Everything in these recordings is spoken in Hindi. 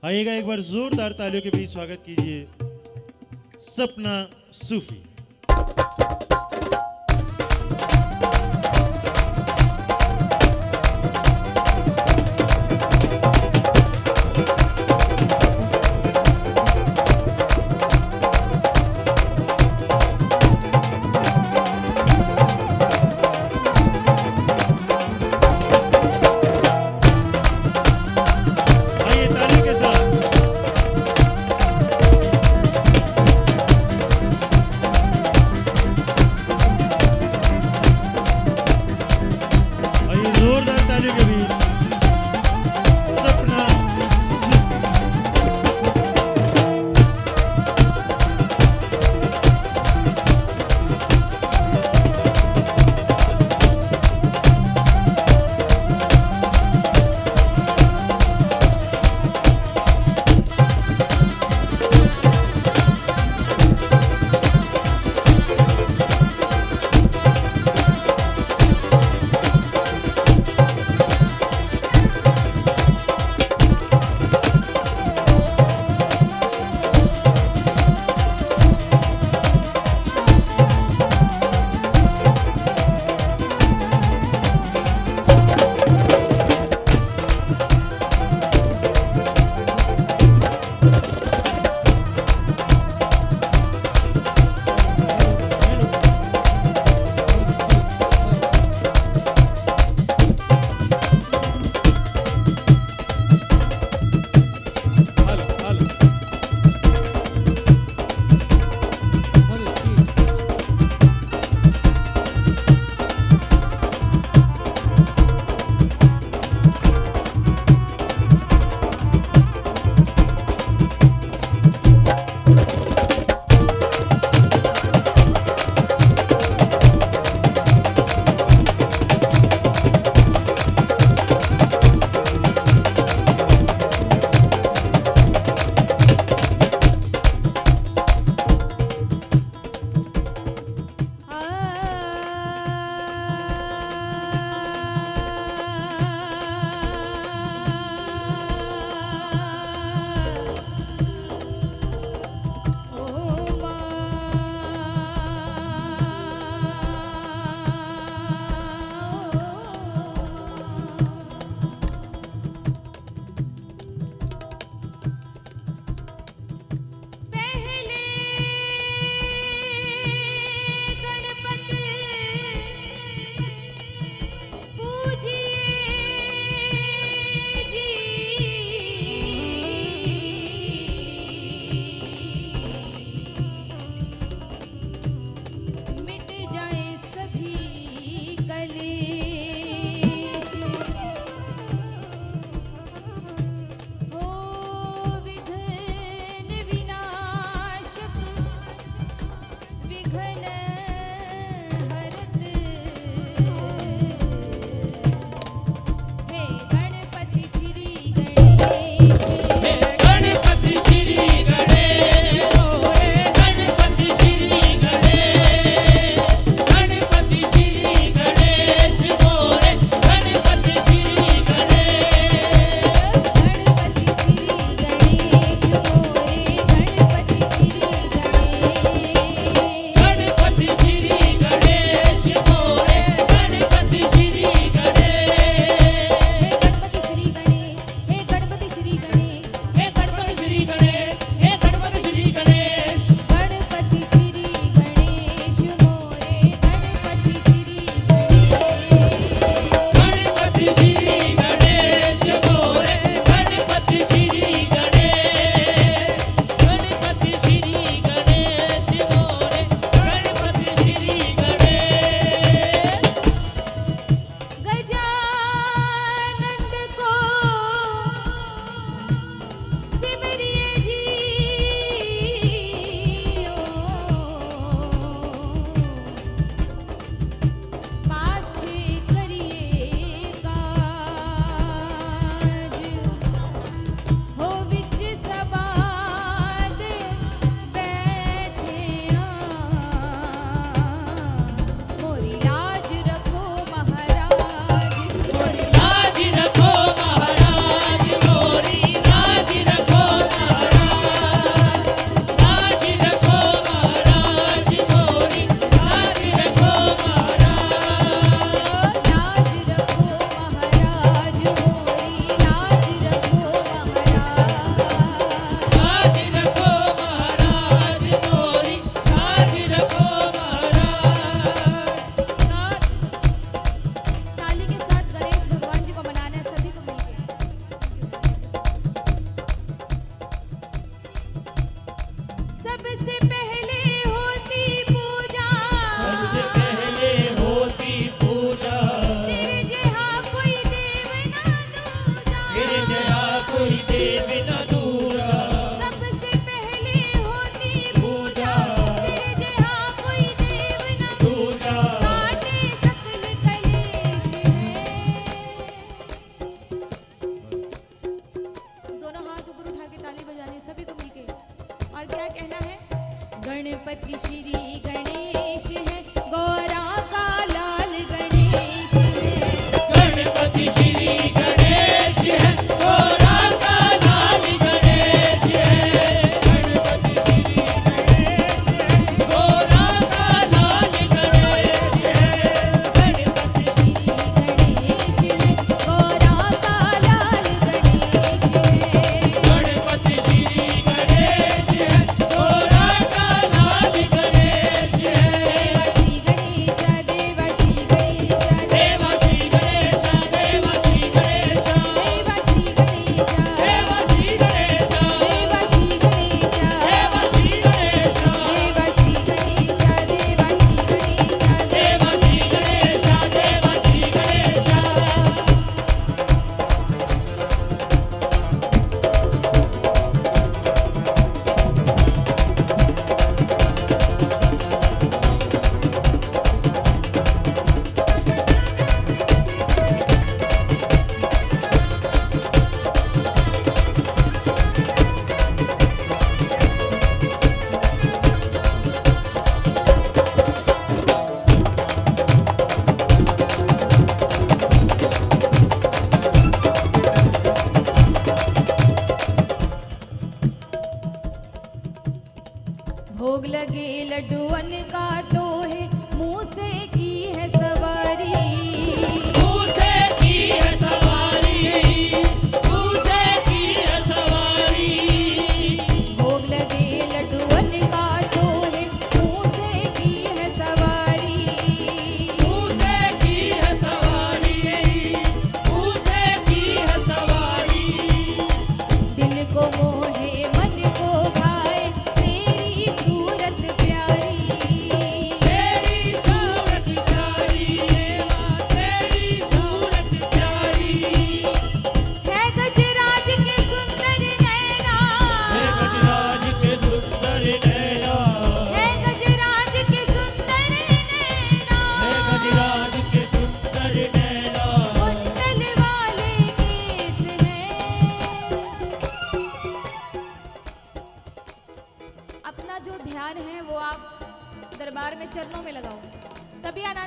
आइएगा एक बार जोरदार तालियों के बीच स्वागत कीजिए सपना सूफी।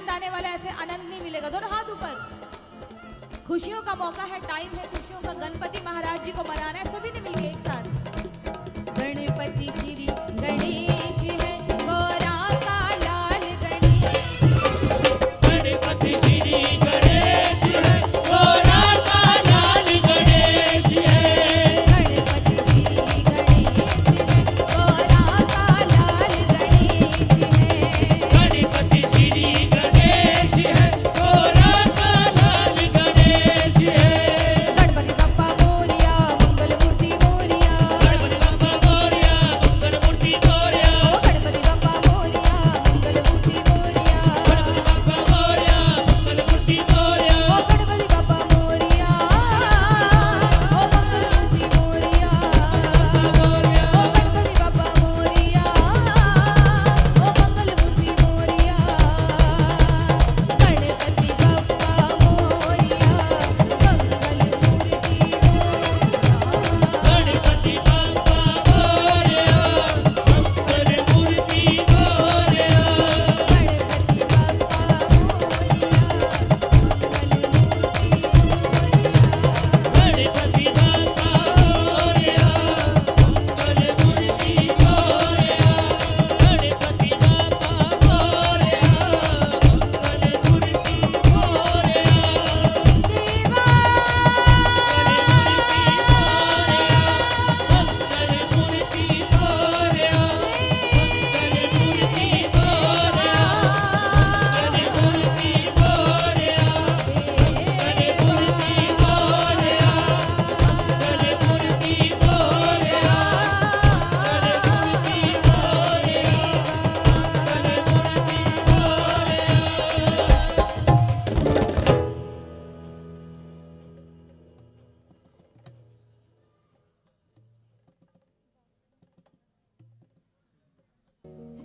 जिताने वाला ऐसे आनंद नहीं मिलेगा। दोनों हाथ ऊपर। खुशियों का मौका है, टाइम है खुशियों का। गणपति महाराज जी को मनाना है सभी ने मिलकर एक साथ। गणपति श्री गणेश है गौरा का लाल गणेश। गणपति श्री गणेश है गौरा का लाल गणेश है। गणपति श्री गणेश है गौरा का लाल गणेश है। गणपति श्री गणेश है गौरा का लाल गणेश है। गणपति बप्पा मोरया मंगल मूर्ति मोरया। गणपति बप्पा मोरया मंगल मूर्ति मोरया। ओ गणपति बप्पा मोरया मंगल मूर्ति मोरया। गणपति बप्पा मोरया मंगल मूर्ति मोरया। ओ गणपति बप्पा मोरया ओ मंगल मूर्ति मोरया। ओ गणपति बप्पा मोरया ओ मंगल मूर्ति मोरया। गणपति बप्पा मोरया मंगल मूर्ति मोरया। गणपति बप्पा मोरया मंगल मूर्ति मोरया। गणपति बप्पा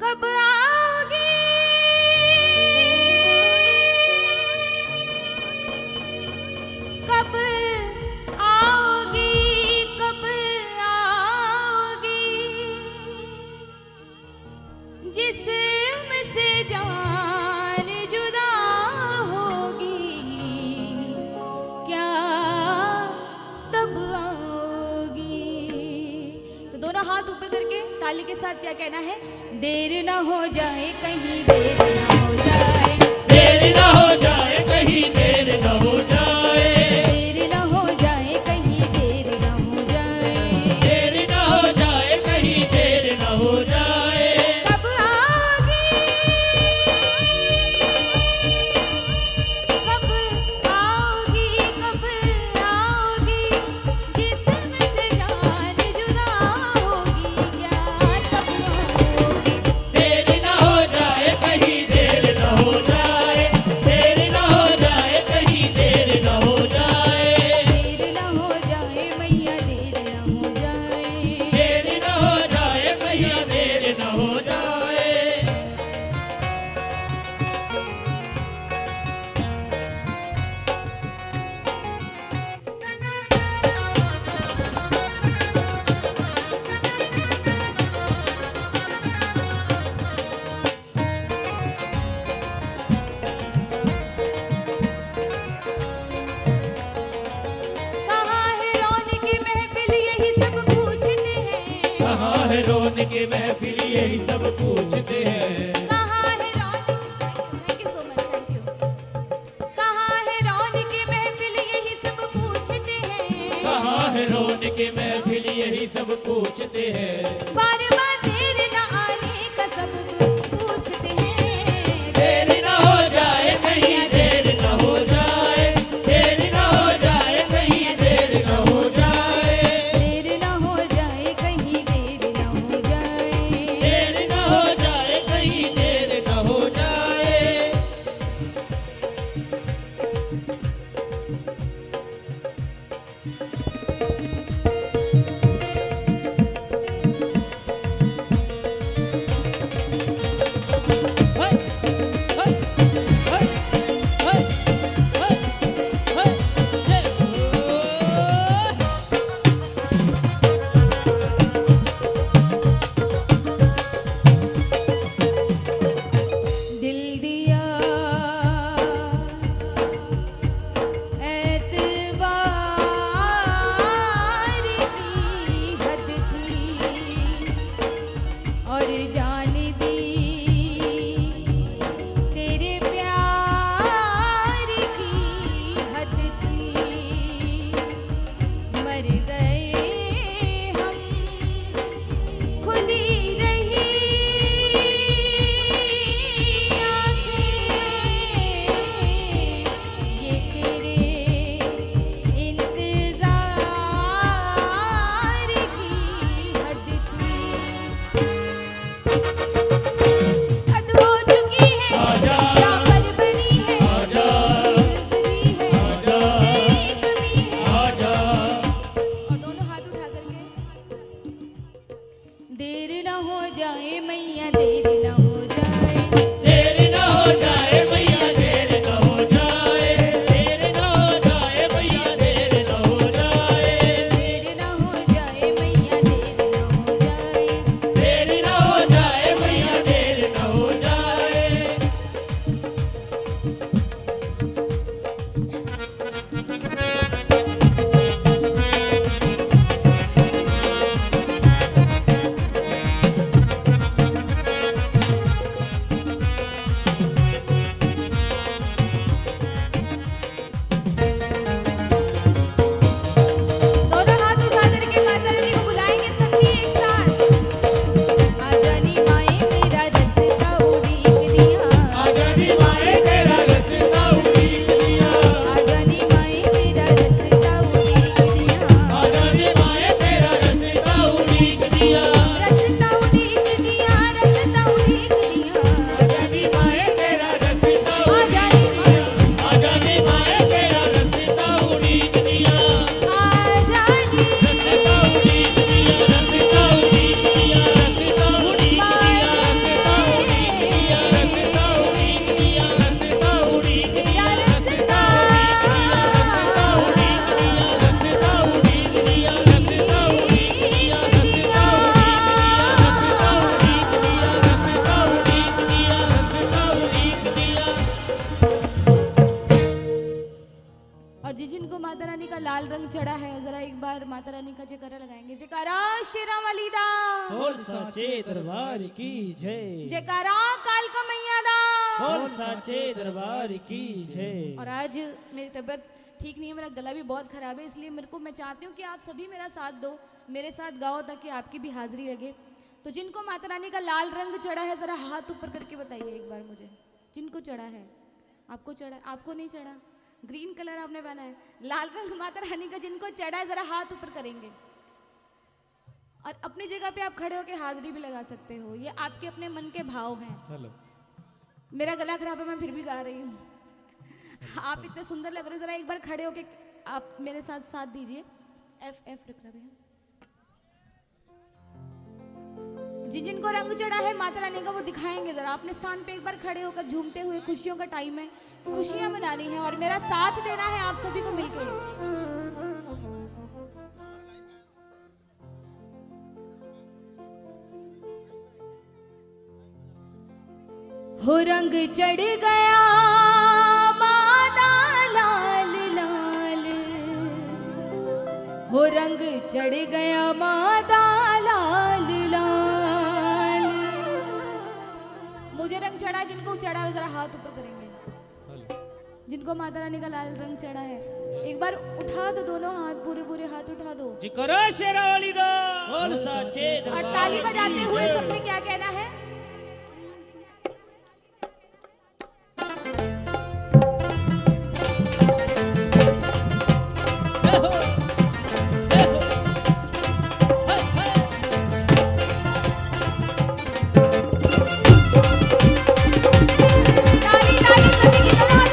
कब आओगी कब आओगी कब आओगी जिस्म से जान जुदा होगी क्या तब आओगी। तो दोनों हाथ ऊपर करके ताली के साथ क्या कहना है? देर ना हो जाए कहीं देर ना हो जाए। देर न हो जाए कहीं देर न हो जाए। देर ना हो जाए कहीं देर ना हो जाए। देर न हो जाए कहीं देर न हो जाए। कब आओगी कब आओगी कब आओगी जिस्म से जान जुदा होगी क्या तब आओगी। देर न हो जाए कहीं देर न हो जाए। देर न हो जाए कहीं देर न हो जाए। देर ना हो जाए मैया देर ना हो जाए। देर न हो जाए कहीं देर न हो जाए। कहाँ है रौनक की महफिल यही सब पूछते हैं। कहाँ है रौनक की महफिल यही सब पूछते हैं। कहाँ है Raunak thank you so much thank you. कहाँ है रौनक की महफिल यही सब पूछते हैं। कहाँ है रौनक की महफिल यही सब पूछते हैं। बार बार देर न आने का सब पूछते हैं। देर न हो जाए कहीं देर न हो जाए। देर न हो जाए कहीं देर न हो जाए। देर न हो जाए कहीं देर न हो जाए। देर न हो जाए कहीं देर न हो जाए। जिनको माता रानी का लाल रंग चढ़ा है, जरा एक बार माता रानी का जयकारा लगाएंगे। जयकारा शेरा वाली दा, और साचे दरबार की जय, जयकारा कालका मैया दा, और साचे दरबार की जय। और आज मेरी तबीयत ठीक नहीं है, मेरा गला भी बहुत खराब है, इसलिए मैं चाहती हूँ कि आप सभी मेरा साथ दो, मेरे साथ गाओ ताकि आपकी भी हाजिरी लगे। तो जिनको माता रानी का लाल रंग चढ़ा है जरा हाथ ऊपर करके बताइए एक बार मुझे, जिनको चढ़ा है। आपको चढ़ा, आपको नहीं चढ़ा, ग्रीन कलर आपने पहना है, लाल रंग माता रानी का जिनको चढ़ा है जरा हाथ ऊपर करेंगे। और अपनी जगह पे आप खड़े होकर हाजिरी भी लगा सकते हो, ये आपके अपने मन के भाव हैं। हेलो, मेरा गला खराब है, मैं फिर भी गा रही हूँ। आप इतने सुंदर लग रहे हो, जरा एक बार खड़े होके आप मेरे साथ साथ दीजिए। एफ एफ रख रहा है जी। जिनको रंग चढ़ा है माता रानी का वो दिखाएंगे, जरा अपने स्थान पे एक बार खड़े होकर झूमते हुए। खुशियों का टाइम है, खुशियां मनानी है और मेरा साथ देना है आप सभी को मिलकर। हो रंग चढ़ गया माता लाल लाल, हो रंग चढ़ गया माता लाल लाल। मुझे रंग चढ़ा, जिनको चढ़ा है जरा हाथ ऊपर करेंगे। जिनको माता रानी का लाल रंग चढ़ा है एक बार उठा दो, दोनों हाथ, पूरे पूरे हाथ उठा दो। जी करो शेरा वाली दा, और साचे और दरबार ताली की बजाते हुए जय। सबने क्या कहना है? ताली ताली सभी की तरह हाथ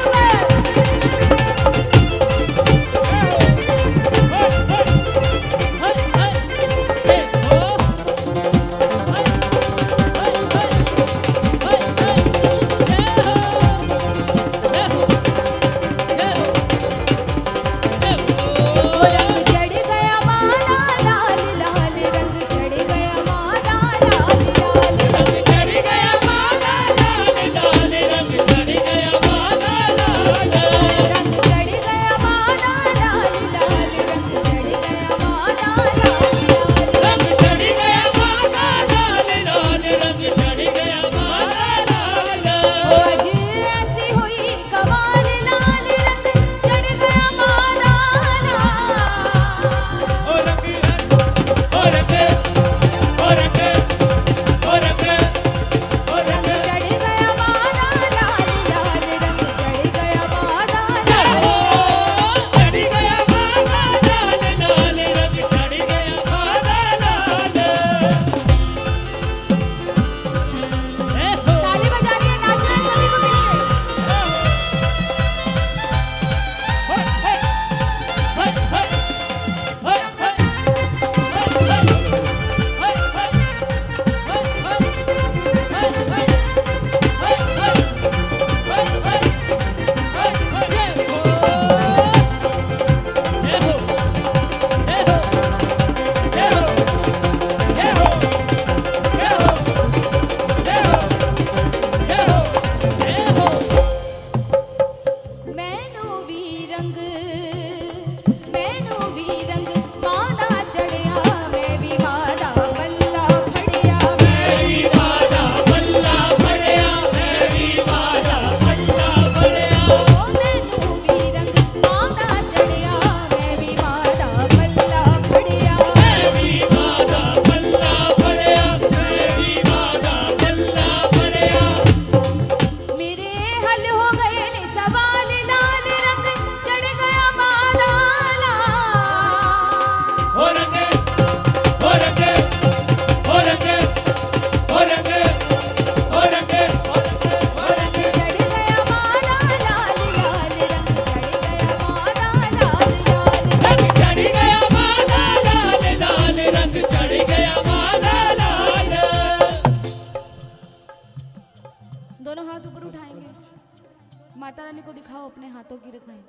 दोनों हाथ ऊपर उठाएंगे, माता रानी को दिखाओ अपने हाथों की रेखाएं।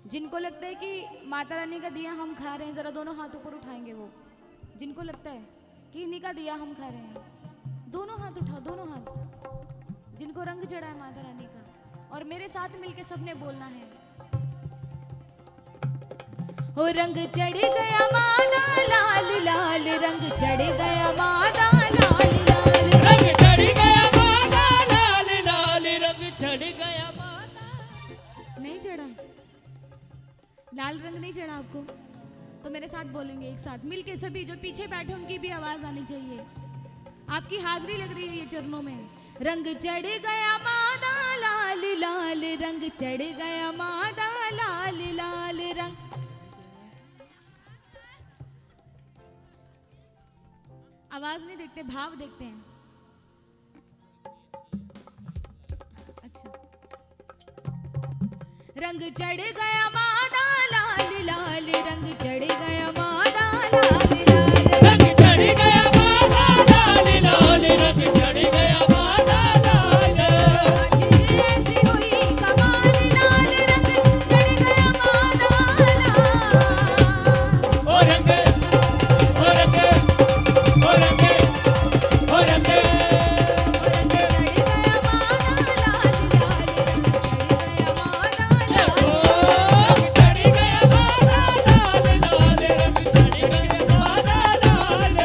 जिनको लगता है कि माता रानी का दिया हम खा रहे हैं, जरा दोनों हाथ ऊपर उठाएंगे। वो जिनको लगता है कि इन्हीं का दिया हम खा रहे हैं, दोनों हाथ उठाओ, दोनों हाथ। जिनको रंग चढ़ा है माता रानी का, और मेरे साथ मिलके सबने बोलना है, हो रंग चढ़ गया मादा लाल लाल, रंग चढ़ गया मादा लाल लाल, रंग चढ़ गया मादा लाल लाल, रंग चढ़ गया मादा। नहीं चढ़ा, लाल रंग नहीं चढ़ा आपको? तो मेरे साथ बोलेंगे एक साथ मिलके सभी, जो पीछे बैठे उनकी भी आवाज आनी चाहिए। आपकी हाजिरी लग रही है ये चरणों में। रंग चढ़ गया मादा लाल लाल, रंग चढ़ गया मादा लाल लाल, रंग। आवाज नहीं देखते, भाव देखते हैं। अच्छा। रंग चढ़ गया मादा लाल लाल, रंग चढ़ गया मादा लाल लाल, रंग चढ़ गया मादा लाल लाल, रंग चढ़ गया मादा लाल। आज ऐसी हुई कमाल लाल, रंग चढ़ गया मादा लाल। ओ रंग ओ रंग ओ रंग ओ रंग, रंग चढ़ गया मादा लाल लाल, रंग चढ़ गया मादा लाल। रंग चढ़ गया मादा लाल लाल, रंग चढ़ गया मादा लाल।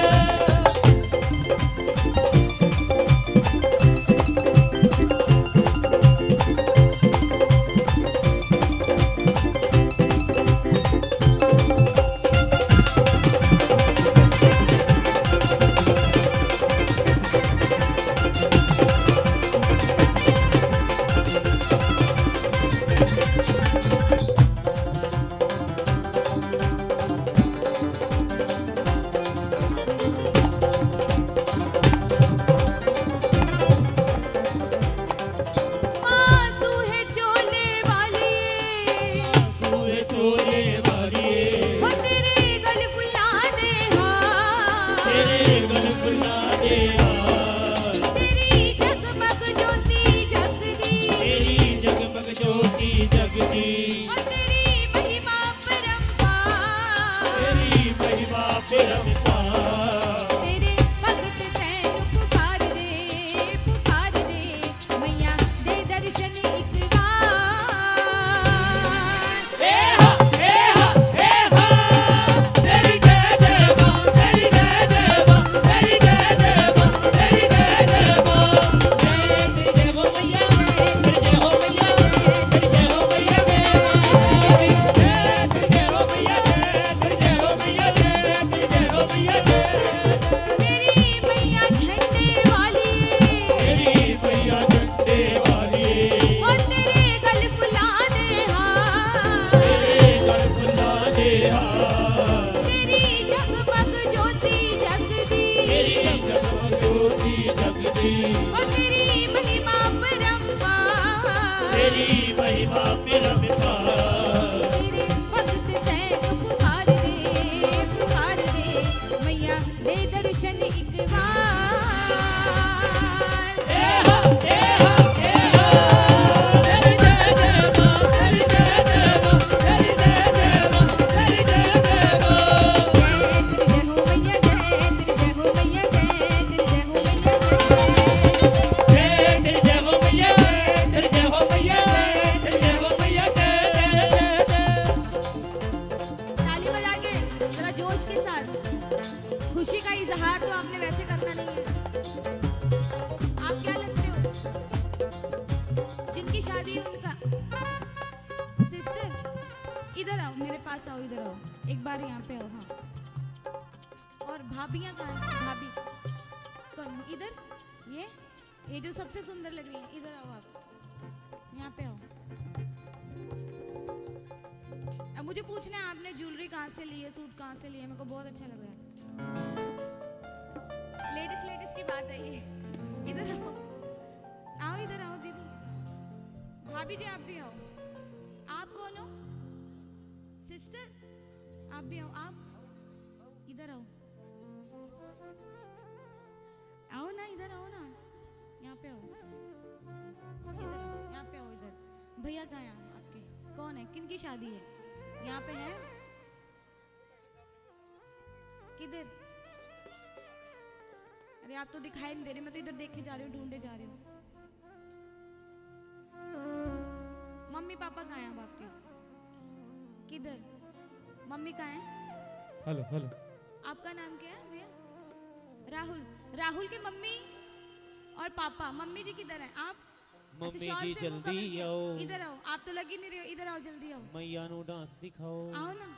आंसू है चोले वाली, सूए चोले वारिये, वो तेरे गल फुला दे हार, तेरे गल फुला दे हार, तेरी जगमग ज्योति जगदी, तेरी जगमग ज्योति जगदी, वो तेरी महिमा परंपार, तेरी महिमा परंपार। तेरे भगत तैनु पुकार दे मैया दे दर्शन एक बार। ए हा ए हा ए हा, तेरी जय जय मां, तेरी जय जय मां, तेरी जय जय मां, तेरी जय जय मां। जय जय हो मैया जय जय हो मैया जय, जय हो मैया जय, जय हो मैया जय, जय हो मैया जय, जय हो मैया जय। तेरी मैया झंडे वाली, तेरी मैया झंडे वाली, ओ तेरे गल फुला दे हार, तेरे गल फुला दे हार, तेरी जगमग ज्योति जगदी, तेरी जगमग ज्योति जगदी, ओ तेरी महिमा परंपार, तेरी महिमा परंपार। तेरे भगत तैनु पुकार दे मैया दे दर्शन एक बार। ए हा ए हा ए हा, तेरी जय जय मां, तेरी जय जय मां, तेरी जय जय मां, तेरी जय जय मां। जय हो मैया जय, जय हो मैया जय, जय हो मैया जय। जय जय हो मैया जय, जय हो मैया जय, जय हो मैया जय, जय जय। ताली बजा के जरा जोश के साथ। खुशी का इजहार तो आपने वैसे करना नहीं है। आप क्या लगते हो? जिनकी शादी है उनका सिस्टर, इधर आओ, मेरे पास आओ, इधर आओ, एक बार यहाँ पे आओ। हाँ, और भाभियाँ कहाँ हैं? भाभी कौन? इधर ये जो सबसे सुंदर लग रही है, इधर आओ आप, यहाँ पे आओ। अब मुझे पूछना है आपने ज्वेलरी कहाँ से ली है, सूट कहाँ से लिया, मेरे को बहुत अच्छा लग रहा है। लेडीज की बात है ये। इधर आओ, आओ इधर आओ दीदी, भाभी जी आप भी आओ। आप कौन हो? सिस्टर, आप भी आओ। आप इधर आओ, आओ ना, इधर आओ ना, यहाँ पे आओ, इधर आओ, यहाँ पे आओ इधर। भैया कहाँ हैं आपके? कौन है? किनकी शादी है? यहाँ पे है? किधर? अरे आप तो दिखाई नहीं दे रहे, मैं तो इधर देख के जा रही हूँ, ढूंढे जा रही हूँ। मम्मी पापा कहाँ हैं अब आपके? किधर? मम्मी कहाँ है? हेलो हेलो आपका नाम क्या है भैया? राहुल। राहुल के मम्मी और पापा, मम्मी जी किधर हैं आप? मम्मी ऐसे शॉल जी से मुंह जल्दी कवर किए। आओ, इधर आओ, आप तो लग ही नहीं रहे हो, इधर आओ जल्दी आओ। मैया नु डांस दिखाओ। आओ ना।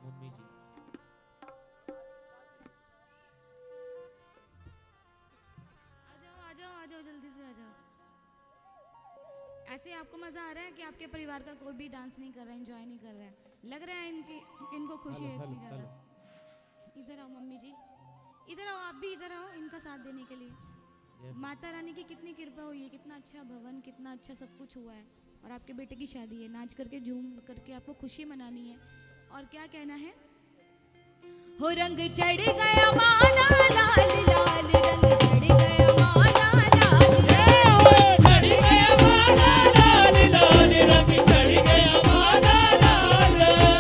मम्मी जी आ जाओ आ जाओ जल्दी से आ जाओ। ऐसे आपको मजा आ रहा है कि आपके परिवार का कोई भी डांस नहीं कर रहा है, एंजॉय नहीं कर रहा है? लग रहा है इनको खुशी है हेलो इतनी हेलो ज्यादा। इधर आओ मम्मी जी, इधर आओ, आप भी इधर आओ इनका साथ देने के लिए। जय माता रानी की कितनी कृपा हुई है, कितना अच्छा भवन, कितना अच्छा सब कुछ हुआ है। और आपके बेटे की शादी है, नाच करके झूम करके आपको खुशी मनानी है। और क्या कहना है? हो रंग चढ़ गया माना लाल लाल, रंग चढ़ गया माना लाल लाल। चढ़ गया माना लाल लाल, रंग चढ़ गया माना लाल।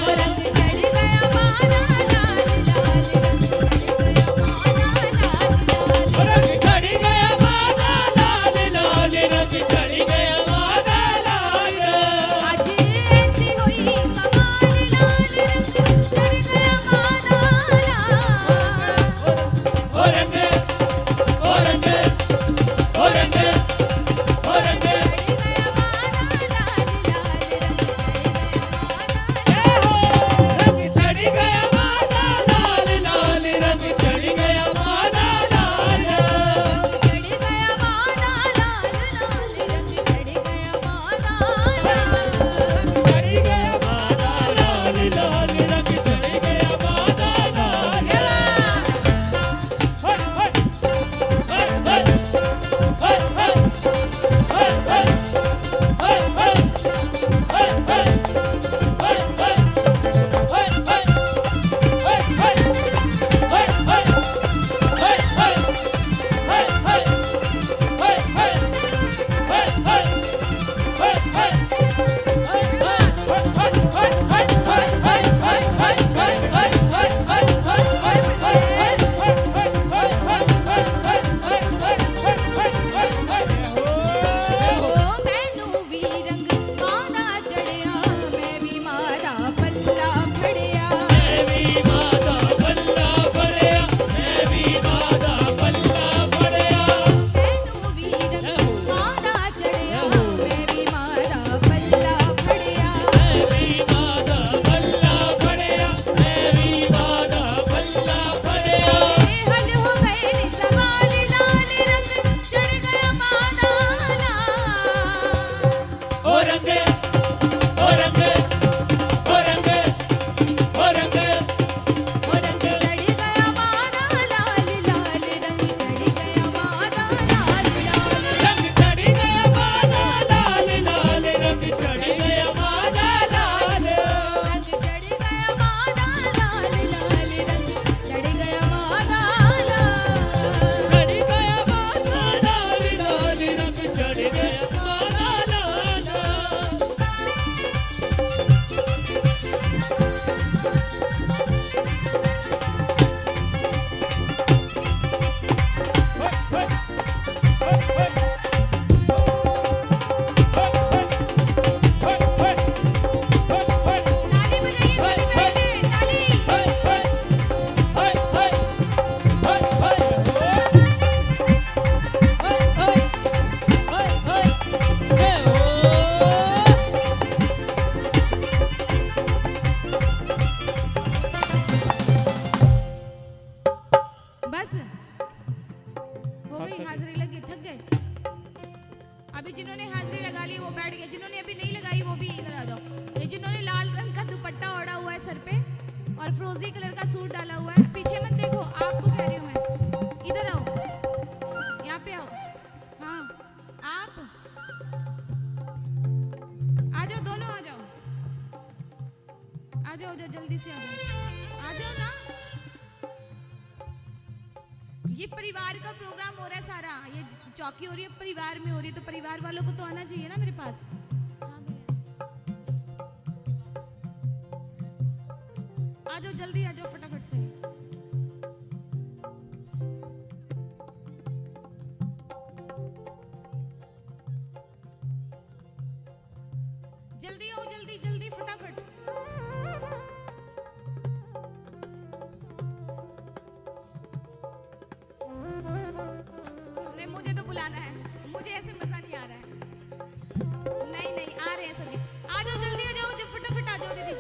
हो रंग चढ़ गया माना लाल लाल, रंग चढ़ गया माना लाल लाल। रंग चढ़ गया माना लाल लाल, रंग चढ़ गया माना लाल। आज ऐसी हुई कमाल लाल, रंग चढ़ गया माना लाल। ओ रंग ओ रंग ओ रंग ओ रंग चढ़ गया माना लाल लाल, रंग चढ़ गया माना लाल। रंग चढ़ गया माना लाल लाल, रंग चढ़ गया माना लाल। चढ़ गया माना लाल लाल, रंग चढ़ गया माना लाल। चढ़ गया माना लाल लाल, रंग चढ़ गया माना लाल। हट हट हट हट हट हट हट हट हट ओ मैनू भी रंग माना चढ़िया, मैं भी मारा पल्ला फड़िया। देवी माता बल्ला फड़िया, देवी माता बल्ला फड़िया। मैनू भी रंग माना चढ़िया, मैं भी मारा पल्ला फड़िया। देवी माता बल्ला फड़िया, देवी माता बल्ला फड़िया। हल हो गए नि सवाल लाल, रंग चढ़ गया माना लाल। ओ रंग ओ रंग ओ रंग ओ रंग ओ रंग चढ़ गया माना लाल लाल, रंग चढ़ गया माना लाल लाल। रंग चढ़ गया माता लाल लाल, रंग चढ़ गया माता लाल। रंग चढ़ गया माना लाल लाल, रंग चढ़ गया माना लाल। चढ़ गया माता लाल लाल, रंग चढ़ गया माता लाल। ताली बजाइए सभी मिलके, ताली। बस हो गई हाजिरी लगी, थक गए? अभी जिन्होंने हाजिरी लगा ली वो बैठ गए, जिन्होंने अभी नहीं लगाई वो भी इधर आ जाओ। ये जिन्होंने लाल रंग का दुपट्टा ओढ़ा हुआ है सर पे और फ्रोजी कलर का सूट डाला हुआ है, पीछे मत देखो, आपको कह रही हूँ मैं। इधर आओ, यहाँ पे आओ। हाँ आप आ जाओ, दोनों आ जाओ, आ जाओ जल्दी से आ जाओ ना। ये परिवार का प्रोग्राम हो रहा है सारा, ये चौकी हो रही है परिवार में हो रही है, तो परिवार वालों को तो आना चाहिए ना मेरे पास। हाँ भैया आ जाओ, जल्दी आ जाओ फटाफट से। जल्दी आओ, जल्दी जल्दी फटाफट। नहीं, मुझे तो बुलाना है, मुझे ऐसे मजा नहीं आ रहा है। नहीं नहीं, आ रहे हैं सभी, आ जाओ, जल्दी आ जाओ, जब फटाफट आ जाओ दीदी।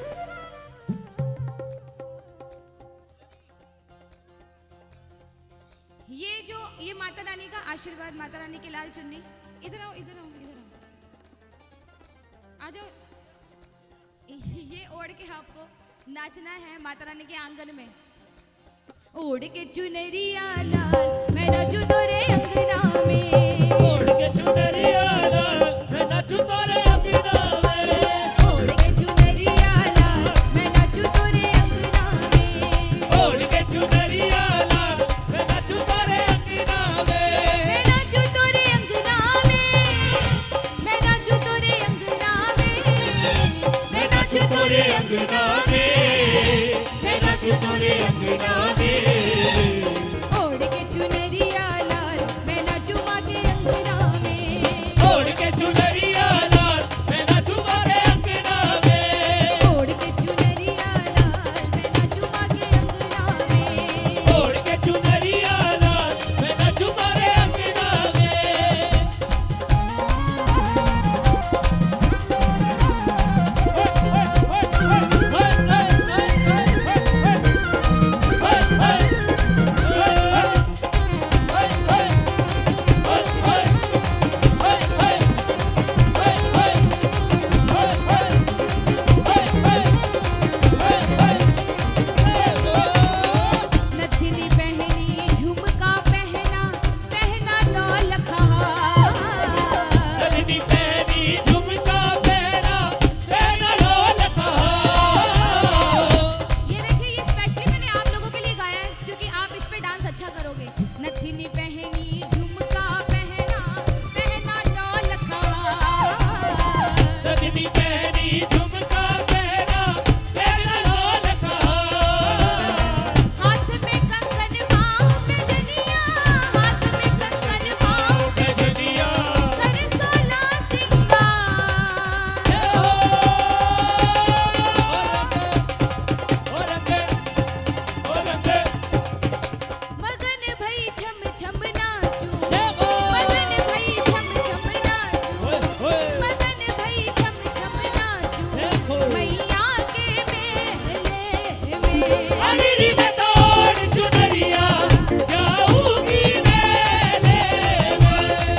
ये माता रानी का आशीर्वाद, माता रानी की लाल चुन्नी। इधर आओ, इधर आओ, इधर आओ, आ जाओ। ये ओढ़ के आपको नाचना है माता रानी के आंगन में। ओढ़ के चुनरिया लाल मैं नाचू तोरे अंगना में, ओढ़ के चुनरिया लाल मैं नाचू तोरे अंगना में, ओढ़ के चुनरिया लाल मैं नाचू तोरे अंगना में, ओढ़ के चुनरिया लाल मैं नाचू तोरे अंगना में, मैं नाचू तोरे अंगना में, मैं नाचू तोरे अंगना में, मैं नाचू तोरे अंगना में, मैं नाचू तोरे अंगना में। ओढ़ के चुनरिया लाल मैं नाचू माँ के अंगना में, ओढ़ के चुनरिया लाल मैं नाचू मारे अंगना में, ओढ़ के चुनरिया लाल मैं नाचू माँ के अंगना में, ओढ़ के चुनरिया लाल मैं नाचू मारे अंगना में। नथनी पहनी झुमका पहना, पहना नौलखा, नथनी पहनी झुमका पहना, पहना ढोलका। ये देखिए, ये स्पेशली मैंने आप लोगों के लिए गाया है क्योंकि आप इस पे डांस अच्छा करोगे। नथनी पहनी झुमका पहना, पहना नौलखा, नथनी पहनी झुमका पहना, पहना ढोलका। हाथ में कंगन पाँव में जनिया, हाथ में कंगन पाँव मैं जनिया कर 16 सिंगार। ओ रंगे मगन भई छम छम नाचू, जय हो। मगन भई छम छम नाचू, मगन भई छम छम नाचू, देखो। मैया के मेले में। अनिरी में तोड़ चुनरिया जाऊंगी मेले में।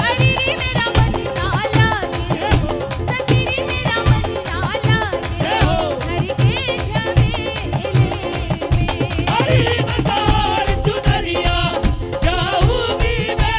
अरिरी मेरा मन ना लागे, सतिरी मेरा मन ना लागे, हर के झमेले में। अनिरी में तोड़ चुनरिया जाऊंगी मेले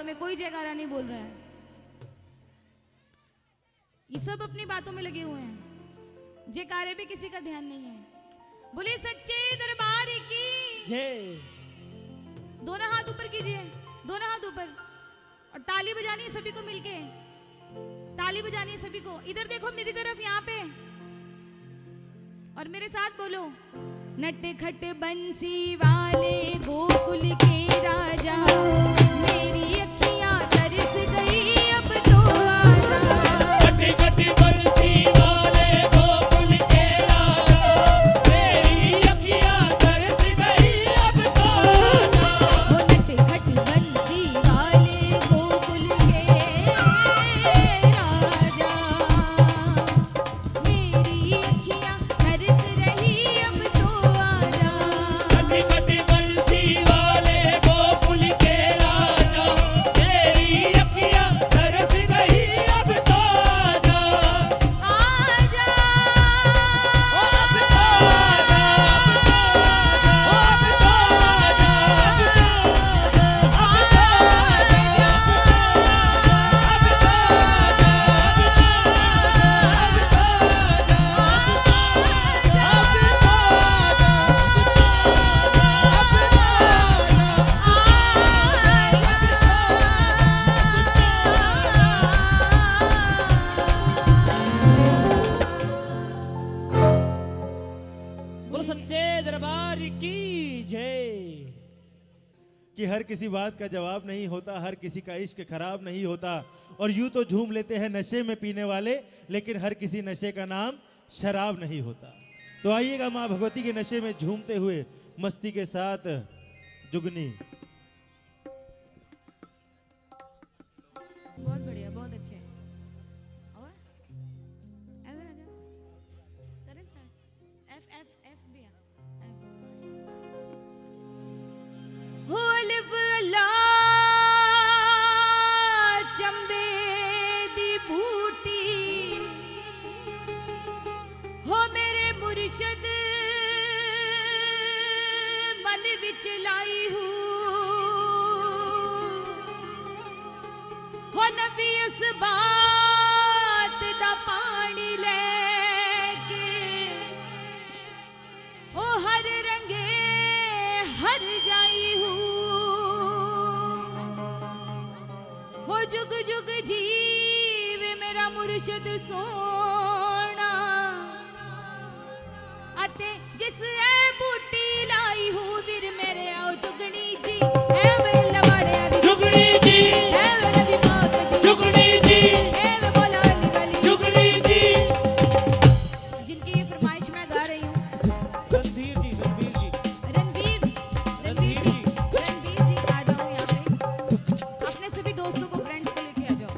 में कोई जयकारा नहीं बोल रहा है। ये सब अपनी बातों में लगे हुए हैं, जयकारे पे किसी का ध्यान नहीं है। बोले सच्चे दरबार की जय। दोनों हाथ ऊपर कीजिए, दोनों हाथ ऊपर, और ताली बजानी है सभी को मिलके, ताली बजानी है सभी को। इधर देखो मेरी तरफ, यहाँ पे, और मेरे साथ बोलो, नट खट बंसी वाले गोकुल के राजा, मेरी अखियां तरस गई अब तो आजा। खटी खटी बंसी वाले गोकुल के राजा, मेरी अखियां तरस गई अब तो आजा। वो नट खट बंसी वाले गोकुल के राजा, मेरी अखियां तरस रही अब तो आजा। खटी खटी बंसी वाले गोकुल के राजा, मेरी अखियां तरस गई अब तो आजा। आजा ओ अब तो आजा, ओ अब तो आजा, अब तो आजा, अब तो बोलो सच्चे दरबार की जय। कि हर किसी बात का जवाब नहीं होता, हर किसी का इश्क खराब नहीं होता, और यूं तो झूम लेते हैं नशे में पीने वाले, लेकिन हर किसी नशे का नाम शराब नहीं होता। तो आइएगा माँ भगवती के नशे में झूमते हुए मस्ती के साथ जुगनी। बहुत बढ़िया, बहुत अच्छे। और इधर आ जाओ, करें स्टार्ट। एफ एफ एफ भी आ। होल वला चंबे दी बूटी, हो मेरे मुर्शद मन विच लाई हूँ, हो नबी इस बात दा पानी लेके, ओ हर रंगे हर जाई हूँ, हो जुग जुग जीव मेरा मुर्शद सोना, अते जिस ए बूटी लाई हूँ वीर मेरे आओ जुगनी जी, ए वे लवाड़े दी जुगनी जी, ए वे नबी पाक दी जुगनी जी, ए वे मौला अली वाली, जुगनी जी। जिनकी ये फरमाइश मैं गा रही हूँ। रणधीर जी, रणधीर जी, रणवीर, रणवीर जी, रणवीर जी आ जाओ यहाँ पे, अपने सभी दोस्तों को, फ्रेंड्स को लेके आ जाओ।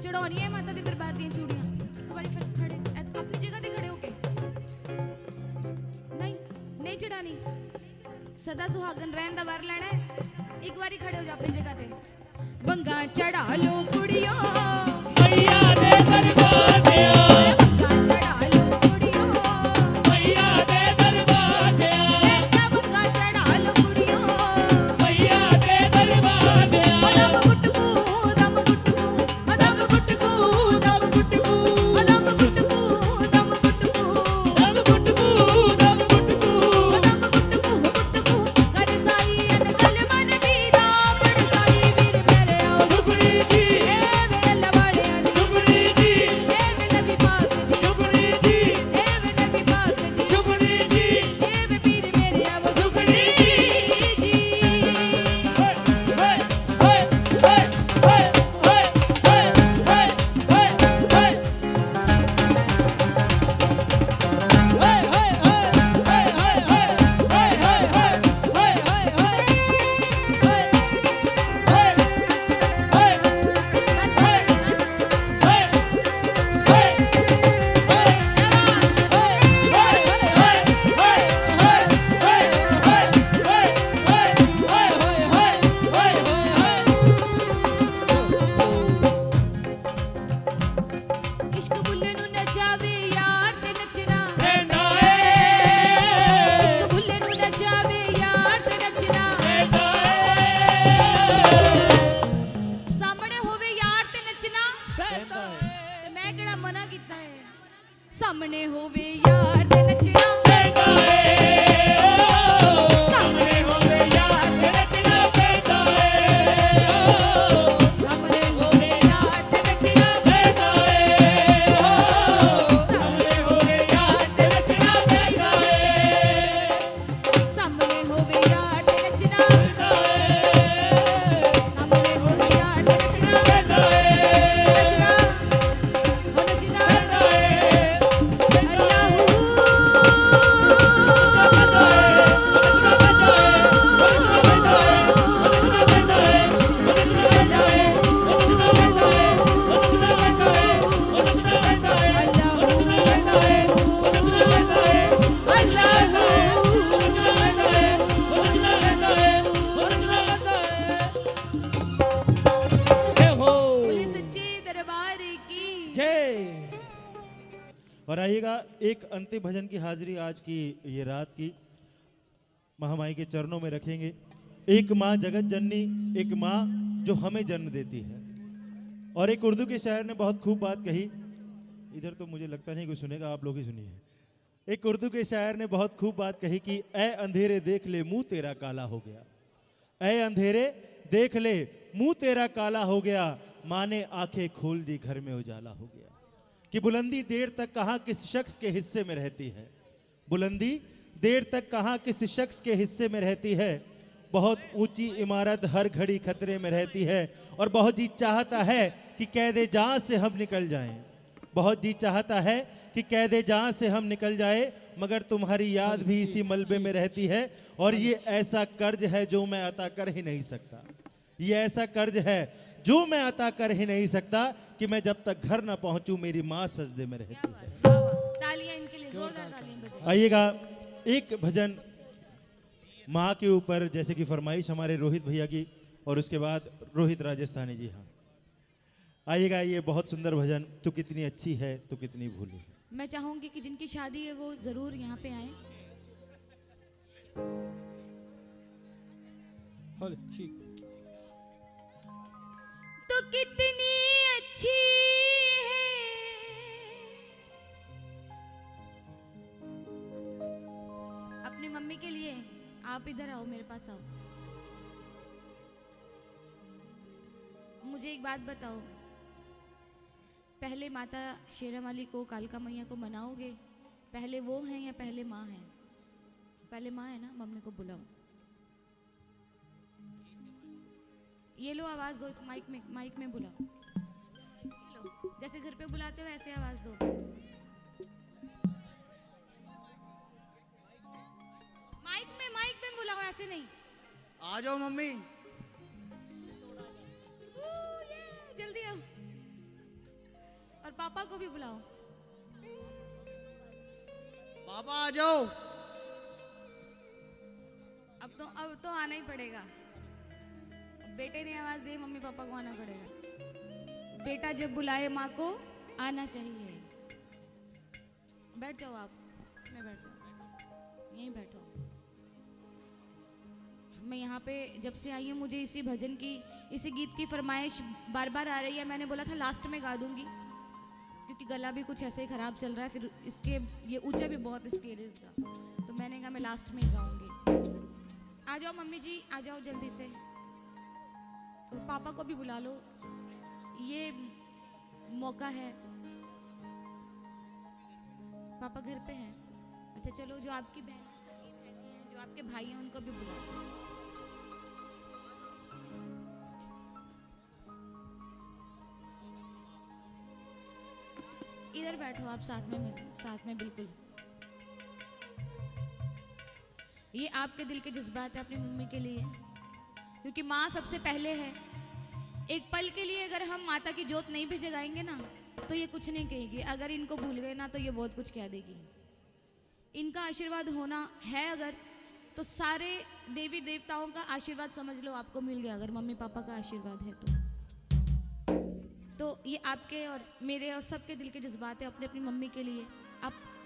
चढ़ानी है माता दे दरबार दी चूड़ियां एक बारी खड़े अपनी जगह ते खड़े होके नहीं नहीं चढ़ानी सदा सुहागन रहन दा वर लेना है एक बारी खड़े हो जा अपनी जगह ते बंगा चढ़ा लो कुड़ियों मैया दे दरबार दिया बंगा चढ़ा लो कुड़ियों मैया दे दरबार दिया क्या बंगा चढ़ा लो कुड़ियों मैया दे दरबार दिया दम गुटकू दम गुटकू दम गुटकू दम गुटकू दम गुटकू दम गुटकू दम गुटकू दम गुटकू दम गुटकू गुटकू कर साई अनकल मन बीरा बड़ साई वीर मेरे आओ झुगड़ी जी ए मेरे लवाड़े दी झुगड़ी जी ए वे नबी पाक दी झुगड़ी जी ए वे नबी पाक दी झुगड़ी जी ए वे पीर मेरे आओ झुकड़ी जी हे हे हे हे हे हे हे हे हे इश्क बुल्ले नु नचावे यार ते नचना इश्क बुल्ले नु नचावे यार ते नचना सामने होवे यार ते नचना ते मैं केड़ा मना कीता है सामने होवे यार ते नचना सामने होवे यार ते नचना सामने होवे यार ते नचना सामने होवे यार ते नचना सामने होवे यार ते नचना सामने होवे यार ते नचना नचना हो नचना बोले सच्चे दरबार की और आइएगा एक अंतिम भजन की हाजिरी आज की ये रात की महामाई के चरणों में रखेंगे। एक माँ जगत जननी, एक माँ जो हमें जन्म देती है। और एक उर्दू के शायर ने बहुत खूब बात कही, इधर तो मुझे लगता नहीं कोई सुनेगा, आप लोग ही सुनिए। एक उर्दू के शायर ने बहुत खूब बात कही कि ऐ अंधेरे देख ले मुंह तेरा काला हो गया, ऐ अंधेरे देख ले मुंह तेरा काला हो गया, माँ ने आंखें खोल दी घर में उजाला हो गया। कि बुलंदी देर तक कहाँ किस शख्स के हिस्से में रहती है, बुलंदी देर तक कहाँ किस शख्स के हिस्से में रहती है, बहुत ऊंची इमारत हर घड़ी खतरे में रहती है। और बहुत जी चाहता है कि कैदे जान से हम निकल जाएं, बहुत जी चाहता है कि कैदे जान से हम निकल जाए, मगर तुम्हारी याद भी इसी मलबे में रहती है। और ये ऐसा कर्ज है जो मैं अता कर ही नहीं सकता, ये ऐसा कर्ज है जो मैं अता कर ही नहीं सकता, कि मैं जब तक घर ना पहुंचूं मेरी माँ सजदे में रहती है। तालियां इनके लिए, जोरदार तालियां बजाइए। आइएगा एक भजन माँ के ऊपर, जैसे कि फरमाइश हमारे रोहित भैया की, और उसके बाद रोहित राजस्थानी जी। हाँ आइएगा, ये बहुत सुंदर भजन, तू कितनी अच्छी है तू कितनी भूली है। मैं चाहूंगी कि जिनकी शादी है वो जरूर यहाँ पे आए। तो कितनी अच्छी है अपनी मम्मी के लिए, आप इधर आओ, मेरे पास आओ। मुझे एक बात बताओ, पहले माता शेरावाली को, कालका मैया को मनाओगे, पहले वो हैं या पहले माँ है? पहले माँ है ना, मम्मी को बुलाओ। ये लो आवाज दो, इस माइक में बुलाओ। ये लो, जैसे घर पे बुलाते हो ऐसे आवाज दो। माइक में बुलाओ, ऐसे नहीं। आ जाओ मम्मी। जल्दी आओ। पापा को भी बुलाओ। पापा आ जाओ। अब तो आना ही पड़ेगा। बेटे ने आवाज दी, मम्मी पापा को आना पड़ेगा। बेटा जब बुलाए माँ को आना चाहिए। बैठ जाओ आप, मैं बैठ जाओ, यहीं बैठो। मैं यहाँ पे जब से आई हूँ, मुझे इसी भजन की, इसी गीत की फरमाइश बार बार आ रही है। मैंने बोला था लास्ट में गा दूंगी, क्योंकि गला भी कुछ ऐसे ही खराब चल रहा है, फिर इसके ये ऊंचा भी बहुत इसके एरिस का, तो मैंने कहा मैं लास्ट में ही गाऊंगी। आ जाओ मम्मी जी, आ जाओ जल्दी से। और पापा को भी बुला लो, ये मौका है। पापा घर पे हैं? अच्छा चलो, जो आपकी बहन सगी बहनें हैं, जो आपके भाई हैं, उनको भी बुला लो। इधर बैठो आप, साथ में बिल्कुल। ये आपके दिल के जज्बात है अपनी मम्मी के लिए, क्योंकि माँ सबसे पहले है। एक पल के लिए अगर हम माता की जोत नहीं भी जगाएंगे ना, तो ये कुछ नहीं कहेगी। अगर इनको भूल गए ना, तो ये बहुत कुछ कह देगी। इनका आशीर्वाद होना है अगर, तो सारे देवी देवताओं का आशीर्वाद समझ लो आपको मिल गया, अगर मम्मी पापा का आशीर्वाद है तो ये आपके और मेरे और सबके दिल के जज्बात है अपने अपनी मम्मी के लिए।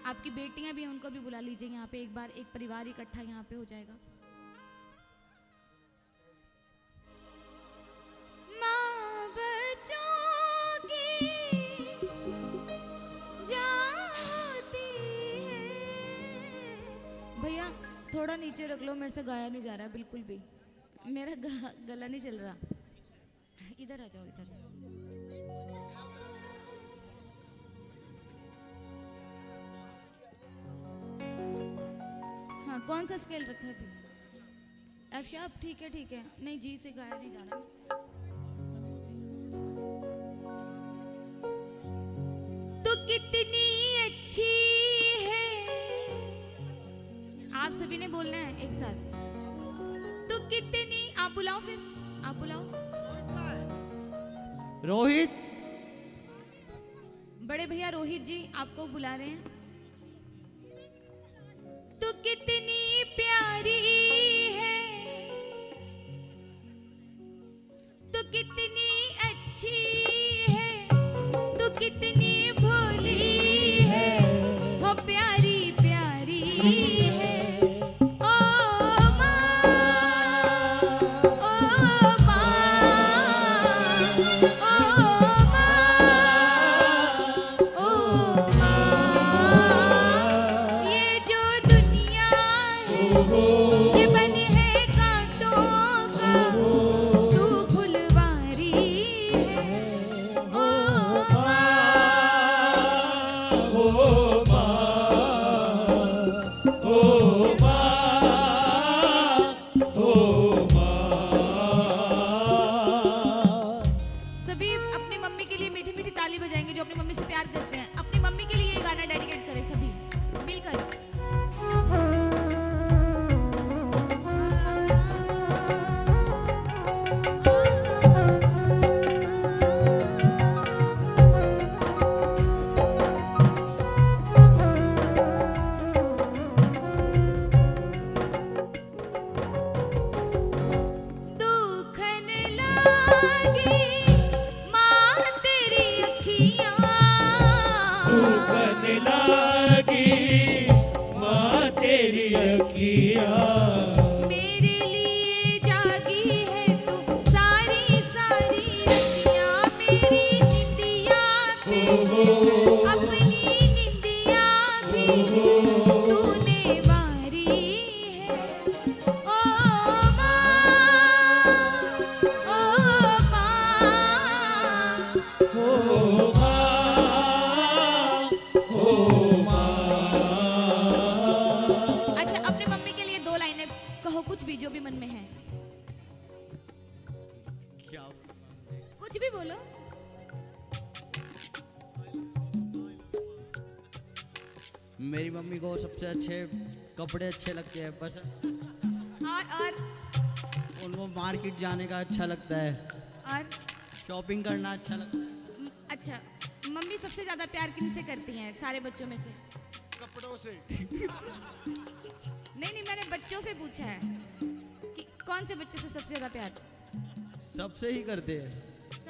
आपकी बेटियां भी हैं, उनको भी बुला लीजिए यहाँ पे। एक बार एक परिवार इकट्ठा यहाँ पे हो जाएगा। माँ बच्चों की जाती है। भैया थोड़ा नीचे रख लो, मेरे से गाया नहीं जा रहा बिल्कुल भी, मेरा गला नहीं चल रहा। इधर आ जाओ, इधर। हाँ, कौन सा स्केल रखा है? एफ शार्प, ठीक है ठीक है। नहीं, जी से गाया नहीं जा रहा। तो कितनी अच्छी है, आप सभी ने बोलना है एक साथ। तो कितनी, आप बुलाओ, फिर आप बुलाओ। रोहित, बड़े भैया रोहित जी आपको बुला रहे हैं। तो कितनी प्यारी है, तो कितनी अच्छी है, तो कितनी भोली है, हो प्यारी प्यारी है। ओ माँ, ओ माँ, ओ माँ, ये जो दुनिया है, ये बनी है कांटों का, तू फुलवारी है। ओ सभी अपनी मम्मी के लिए मीठी मीठी ताली बजाएंगे, जो अपनी मम्मी से प्यार करते हैं। अपनी मम्मी के लिए ये गाना डेडिकेट करें सभी मिलकर। दुखन लागी माँ तेरी अखियाँ, दुखन लागी माँ तेरी अखियाँ, मेरे लिए जागी है तू सारी सारी रतियाँ। मेरी निंदिया भी, अपनी निंदिया भी तूने वारी है। ओ माँ, ओ माँ। अच्छा, अपने मम्मी के लिए दो लाइनें कहो, कुछ भी जो भी मन में है, क्या कुछ भी बोलो। मेरी मम्मी को सबसे अच्छे कपड़े अच्छे लगते हैं, बस और उनको मार्केट जाने का अच्छा लगता है, और शॉपिंग करना अच्छा लगता है। अच्छा, मम्मी सबसे ज्यादा प्यार किनसे करती हैं सारे बच्चों में से? कपड़ों से। नहीं, मैंने बच्चों से पूछा है कि कौन से बच्चे से सबसे ज्यादा प्यार? सबसे ही करते हैं,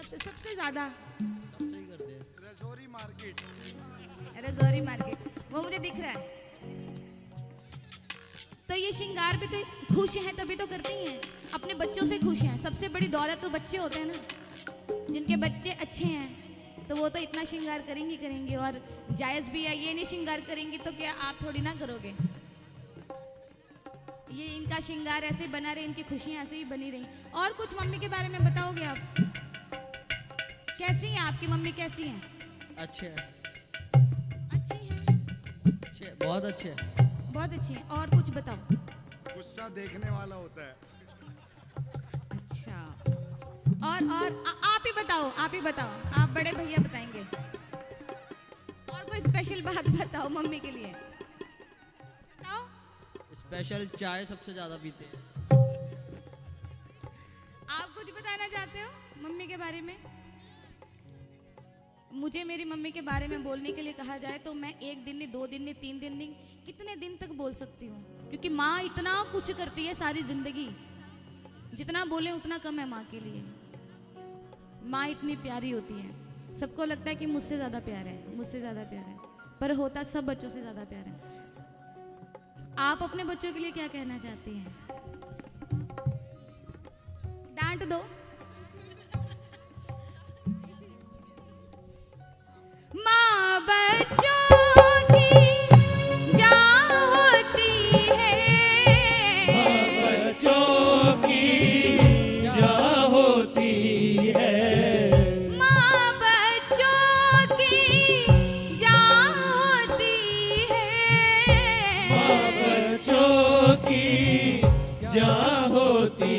सबसे ज्यादा सबसे ही करते हैं। रजौरी मार्केट। रजौरी मार्केट, वो मुझे दिख रहा है। तो ये श्रृंगार भी तो खुश हैं तभी तो करती हैं, अपने बच्चों से खुश हैं। सबसे बड़ी दौलत तो बच्चे होते हैं ना, जिनके बच्चे अच्छे हैं तो वो तो इतना श्रृंगार करेंगे। और जायज़ भी है, ये नहीं श्रृंगार करेंगी तो क्या आप थोड़ी ना करोगे? ये इनका श्रृंगार ऐसे बना रहे, इनकी खुशियाँ ऐसे ही बनी रही। और कुछ मम्मी के बारे में बताओगे आप? कैसी हैं आपकी मम्मी, कैसी हैं? अच्छे हैं, अच्छी हैं, अच्छे, बहुत अच्छे हैं। बहुत अच्छी हैं। और कुछ बताओ। गुस्सा देखने वाला होता है। अच्छा, और आप ही बताओ, आप बड़े भैया बताएंगे। और कोई स्पेशल बात बताओ मम्मी के लिए, बताओ। स्पेशल चाय सबसे ज्यादा पीते हैं। आप कुछ बताना चाहते हो मम्मी के बारे में? मुझे मेरी मम्मी के बारे में बोलने के लिए कहा जाए तो मैं 1 दिन नहीं, 2 दिन नहीं, 3 दिन नहीं, कितने दिन तक बोल सकती हूँ, क्योंकि माँ इतना कुछ करती है सारी जिंदगी, जितना बोले उतना कम है माँ के लिए। माँ इतनी प्यारी होती है, सबको लगता है कि मुझसे ज़्यादा प्यार है, मुझसे ज़्यादा प्यार है, पर होता सब बच्चों से ज़्यादा प्यार है। आप अपने बच्चों के लिए क्या कहना चाहती हैं? डांट दो। माँ बच्चों की जान होती है, बच्चों की जान होती है, माँ बच्चों की जान होती है, बच्चों की जान होती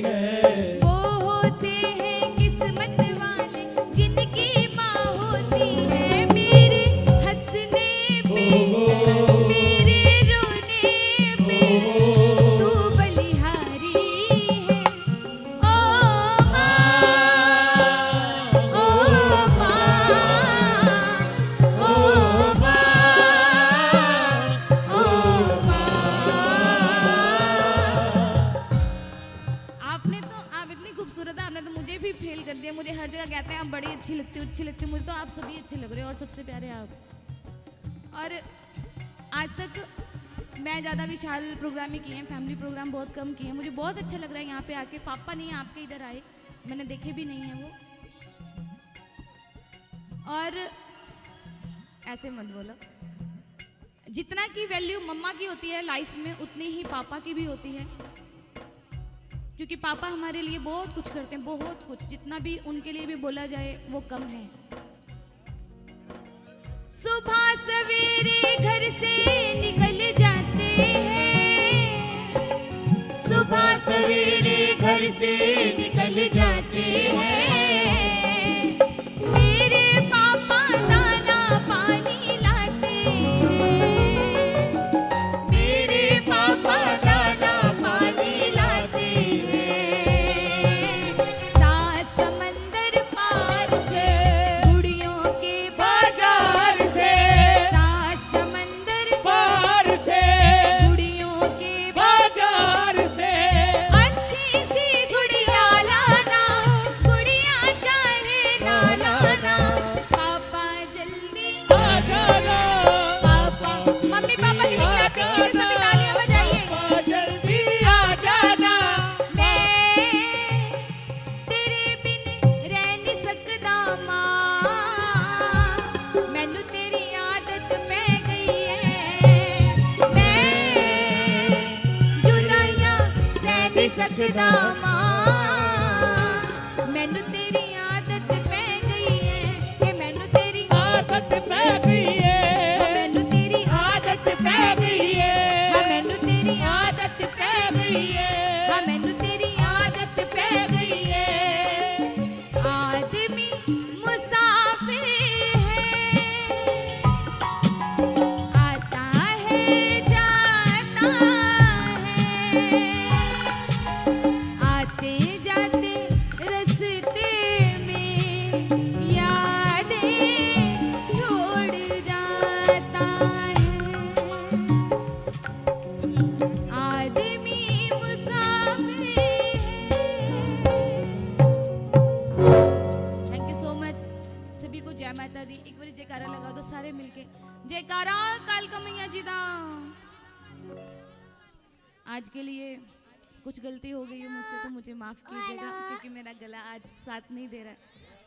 है। वो होते हैं किस्मत वाले जिनकी माँ होती है। मेरे हंसने पे, मेरे रोने पे तू बलिहारी है। ओ माँ, ओ माँ, ओ आप इतनी खूबसूरत है, आपने तो मुझे भी फेल कर दिया। मुझे हर जगह कहते हैं आप बड़ी अच्छी लगती हो, मुझे तो आप सभी अच्छे लग रहे हो और सबसे प्यारे आप। और आज तक मैं ज़्यादा विशाल प्रोग्राम ही किए हैं, फैमिली प्रोग्राम बहुत कम किए हैं। मुझे बहुत अच्छा लग रहा है यहाँ पे आके। पापा नहीं है आपके, इधर आए, मैंने देखे भी नहीं है वो। और ऐसे मत बोलो, जितना की वैल्यू मम्मा की होती है लाइफ में, उतनी ही पापा की भी होती है, क्योंकि पापा हमारे लिए बहुत कुछ करते हैं, बहुत कुछ। जितना भी उनके लिए भी बोला जाए वो कम है। सुबह सवेरे घर से निकल जाते हैं, सुबह सवेरे घर से निकल जाते हैं। मेरे पापा दाना पानी लाते हैं, मेरे पापा दाना पानी लाते हैं। सात समंदर पार से गुड़ियों के बाजार से, सात समंदर पार से, गुड़ियों के बाजार से, अच्छी सी गुड़िया लाना, गुड़िया चाहे ना लाना। पापा जल्दी आ जाना, पापा, मम्मी पापा के लिए क्लैपिंग कीजिए, सभी तालियां बजाइए। पापा जल्दी आ जाना। मैं तेरे बिन रह नहीं सकदा मां, मैनू तेरी आदत पै गई है। मैं जुदाइयां सह नहीं सकदा मां, मैनू तेरी आदत पै गई है, कि मैनू तेरी आदत पै गई है, मैनू तेरी आदत पै गई है, हाँ मैनू तेरी आदत पै गई है, हाँ मैनू तेरी आदत पै गई है। आदमी मुसाफिर है, आता है जाता है, आते जाते रस्ते जय माता दी। एक बार जयकारा लगा दो सारे मिलके, जयकारा कालका मैया जी दा। आज के लिए कुछ गलती हो गई है मुझसे तो मुझे माफ कीजिएगा, क्योंकि मेरा गला आज साथ नहीं दे रहा है।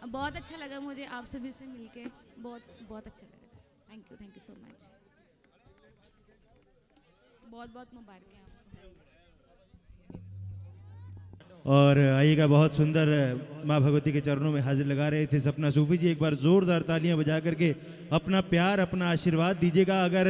बहुत अच्छा लगा मुझे आप सभी से मिलके, बहुत अच्छा लगा। Thank you so much. बहुत मुबारक है आपको। और आइएगा, बहुत सुंदर माँ भगवती के चरणों में हाजिर लगा रहे थे सपना सूफी जी। एक बार जोरदार तालियां बजा करके अपना प्यार, अपना आशीर्वाद दीजिएगा। अगर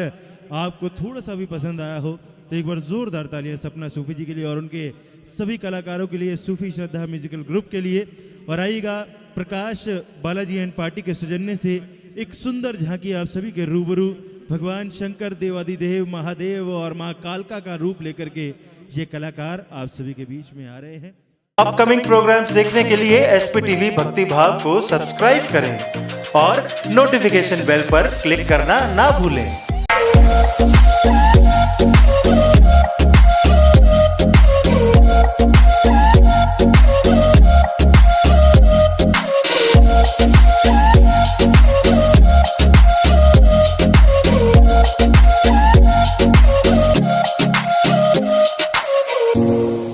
आपको थोड़ा सा भी पसंद आया हो तो एक बार जोरदार तालियां सपना सूफी जी के लिए और उनके सभी कलाकारों के लिए, सूफी श्रद्धा म्यूजिकल ग्रुप के लिए। और आइएगा, प्रकाश बालाजी एंड पार्टी के सौजन्य से एक सुंदर झांकी आप सभी के रूबरू भगवान शंकर देवादिदेव महादेव और माँ कालका का रूप लेकर के ये कलाकार आप सभी के बीच में आ रहे हैं। अपकमिंग प्रोग्राम्स देखने के लिए SPTV भक्ति भाव को सब्सक्राइब करें और नोटिफिकेशन बेल पर क्लिक करना ना भूलें।